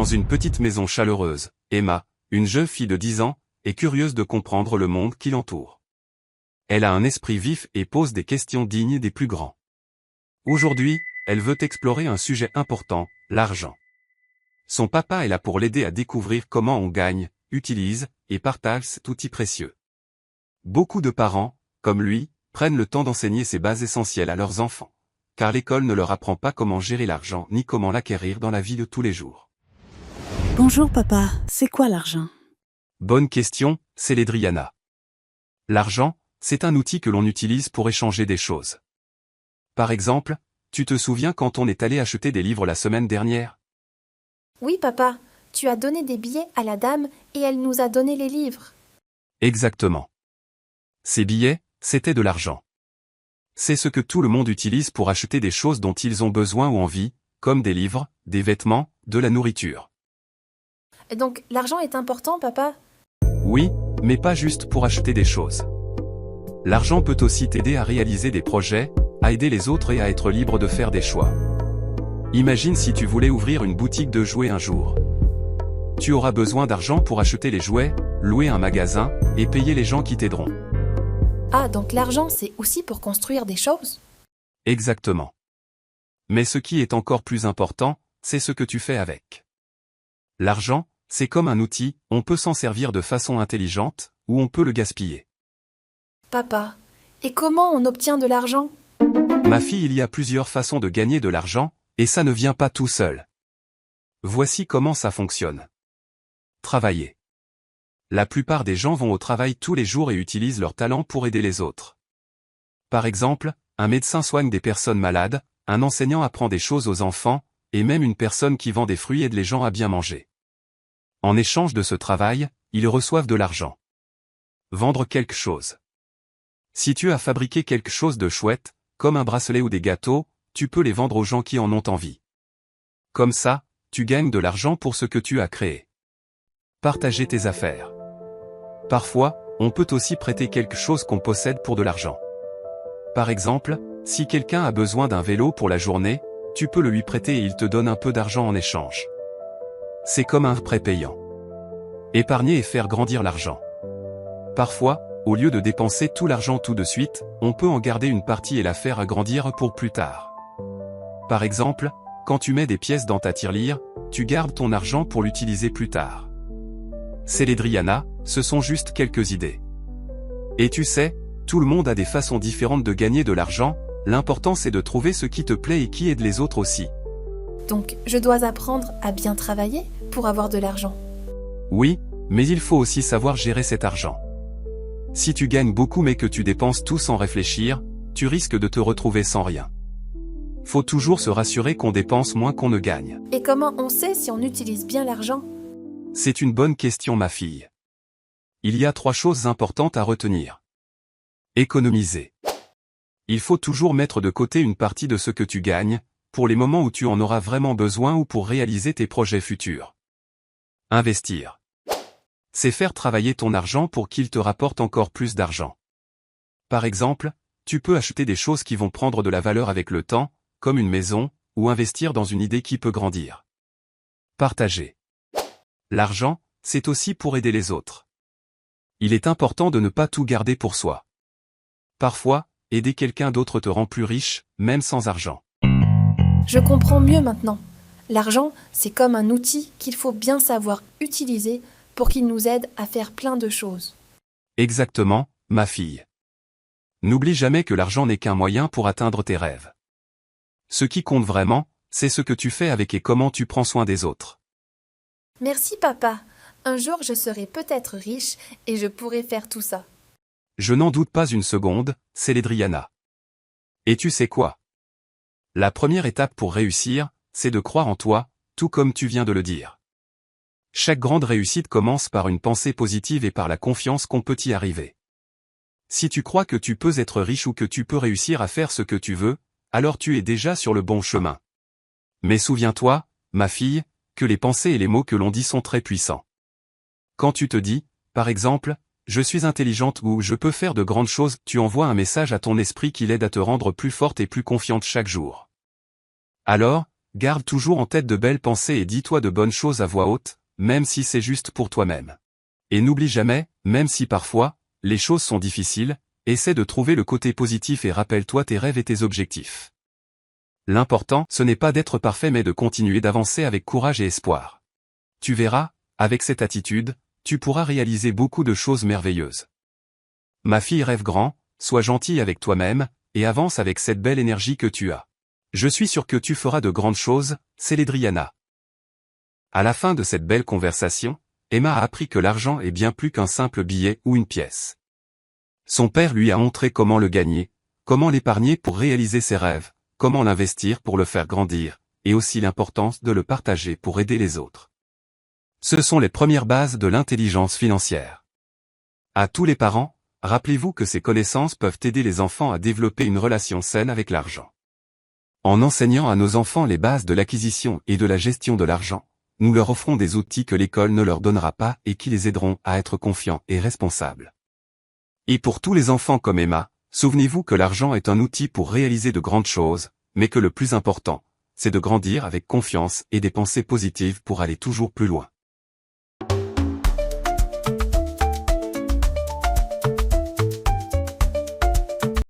Dans une petite maison chaleureuse, Emma, une jeune fille de 10 ans, est curieuse de comprendre le monde qui l'entoure. Elle a un esprit vif et pose des questions dignes des plus grands. Aujourd'hui, elle veut explorer un sujet important, l'argent. Son papa est là pour l'aider à découvrir comment on gagne, utilise et partage cet outil précieux. Beaucoup de parents, comme lui, prennent le temps d'enseigner ces bases essentielles à leurs enfants, car l'école ne leur apprend pas comment gérer l'argent ni comment l'acquérir dans la vie de tous les jours. Bonjour papa, c'est quoi l'argent? Bonne question, Célédriana. L'argent, c'est un outil que l'on utilise pour échanger des choses. Par exemple, tu te souviens quand on est allé acheter des livres la semaine dernière? Oui, papa, tu as donné des billets à la dame et elle nous a donné les livres. Exactement. Ces billets, c'était de l'argent. C'est ce que tout le monde utilise pour acheter des choses dont ils ont besoin ou envie, comme des livres, des vêtements, de la nourriture. Et donc, l'argent est important, papa? Oui, mais pas juste pour acheter des choses. L'argent peut aussi t'aider à réaliser des projets, à aider les autres et à être libre de faire des choix. Imagine si tu voulais ouvrir une boutique de jouets un jour. Tu auras besoin d'argent pour acheter les jouets, louer un magasin, et payer les gens qui t'aideront. Ah, donc l'argent, c'est aussi pour construire des choses? Exactement. Mais ce qui est encore plus important, c'est ce que tu fais avec. L'argent, c'est comme un outil, on peut s'en servir de façon intelligente, ou on peut le gaspiller. Papa, et comment on obtient de l'argent? Ma fille, il y a plusieurs façons de gagner de l'argent, et ça ne vient pas tout seul. Voici comment ça fonctionne. Travailler. La plupart des gens vont au travail tous les jours et utilisent leur talent pour aider les autres. Par exemple, un médecin soigne des personnes malades, un enseignant apprend des choses aux enfants, et même une personne qui vend des fruits aide les gens à bien manger. En échange de ce travail, ils reçoivent de l'argent. Vendre quelque chose. Si tu as fabriqué quelque chose de chouette, comme un bracelet ou des gâteaux, tu peux les vendre aux gens qui en ont envie. Comme ça, tu gagnes de l'argent pour ce que tu as créé. Partager tes affaires. Parfois, on peut aussi prêter quelque chose qu'on possède pour de l'argent. Par exemple, si quelqu'un a besoin d'un vélo pour la journée, tu peux le lui prêter et il te donne un peu d'argent en échange. C'est comme un prêt payant. Épargner et faire grandir l'argent. Parfois, au lieu de dépenser tout l'argent tout de suite, on peut en garder une partie et la faire agrandir pour plus tard. Par exemple, quand tu mets des pièces dans ta tirelire, tu gardes ton argent pour l'utiliser plus tard. Célédriana, ce sont juste quelques idées. Et tu sais, tout le monde a des façons différentes de gagner de l'argent, l'important c'est de trouver ce qui te plaît et qui aide les autres aussi. Donc, je dois apprendre à bien travailler pour avoir de l'argent. Oui, mais il faut aussi savoir gérer cet argent. Si tu gagnes beaucoup mais que tu dépenses tout sans réfléchir, tu risques de te retrouver sans rien. Faut toujours se rassurer qu'on dépense moins qu'on ne gagne. Et comment on sait si on utilise bien l'argent? C'est une bonne question, ma fille. Il y a 3 choses importantes à retenir. Économiser. Il faut toujours mettre de côté une partie de ce que tu gagnes, pour les moments où tu en auras vraiment besoin ou pour réaliser tes projets futurs. Investir. C'est faire travailler ton argent pour qu'il te rapporte encore plus d'argent. Par exemple, tu peux acheter des choses qui vont prendre de la valeur avec le temps, comme une maison, ou investir dans une idée qui peut grandir. Partager. L'argent, c'est aussi pour aider les autres. Il est important de ne pas tout garder pour soi. Parfois, aider quelqu'un d'autre te rend plus riche, même sans argent. Je comprends mieux maintenant. L'argent, c'est comme un outil qu'il faut bien savoir utiliser pour qu'il nous aide à faire plein de choses. Exactement, ma fille. N'oublie jamais que l'argent n'est qu'un moyen pour atteindre tes rêves. Ce qui compte vraiment, c'est ce que tu fais avec et comment tu prends soin des autres. Merci papa. Un jour je serai peut-être riche et je pourrai faire tout ça. Je n'en doute pas une seconde, Célédriana. Et tu sais quoi? La première étape pour réussir, c'est de croire en toi, tout comme tu viens de le dire. Chaque grande réussite commence par une pensée positive et par la confiance qu'on peut y arriver. Si tu crois que tu peux être riche ou que tu peux réussir à faire ce que tu veux, alors tu es déjà sur le bon chemin. Mais souviens-toi, ma fille, que les pensées et les mots que l'on dit sont très puissants. Quand tu te dis, par exemple, je suis intelligente ou je peux faire de grandes choses, tu envoies un message à ton esprit qui l'aide à te rendre plus forte et plus confiante chaque jour. Alors, Garde toujours en tête de belles pensées et dis-toi de bonnes choses à voix haute, même si c'est juste pour toi-même. Et n'oublie jamais, même si parfois, les choses sont difficiles, essaie de trouver le côté positif et rappelle-toi tes rêves et tes objectifs. L'important, ce n'est pas d'être parfait mais de continuer d'avancer avec courage et espoir. Tu verras, avec cette attitude, tu pourras réaliser beaucoup de choses merveilleuses. Ma fille rêve grand, sois gentille avec toi-même, et avance avec cette belle énergie que tu as. Je suis sûr que tu feras de grandes choses, Célédriana. À la fin de cette belle conversation, Emma a appris que l'argent est bien plus qu'un simple billet ou une pièce. Son père lui a montré comment le gagner, comment l'épargner pour réaliser ses rêves, comment l'investir pour le faire grandir, et aussi l'importance de le partager pour aider les autres. Ce sont les premières bases de l'intelligence financière. À tous les parents, rappelez-vous que ces connaissances peuvent aider les enfants à développer une relation saine avec l'argent. En enseignant à nos enfants les bases de l'acquisition et de la gestion de l'argent, nous leur offrons des outils que l'école ne leur donnera pas et qui les aideront à être confiants et responsables. Et pour tous les enfants comme Emma, souvenez-vous que l'argent est un outil pour réaliser de grandes choses, mais que le plus important, c'est de grandir avec confiance et des pensées positives pour aller toujours plus loin.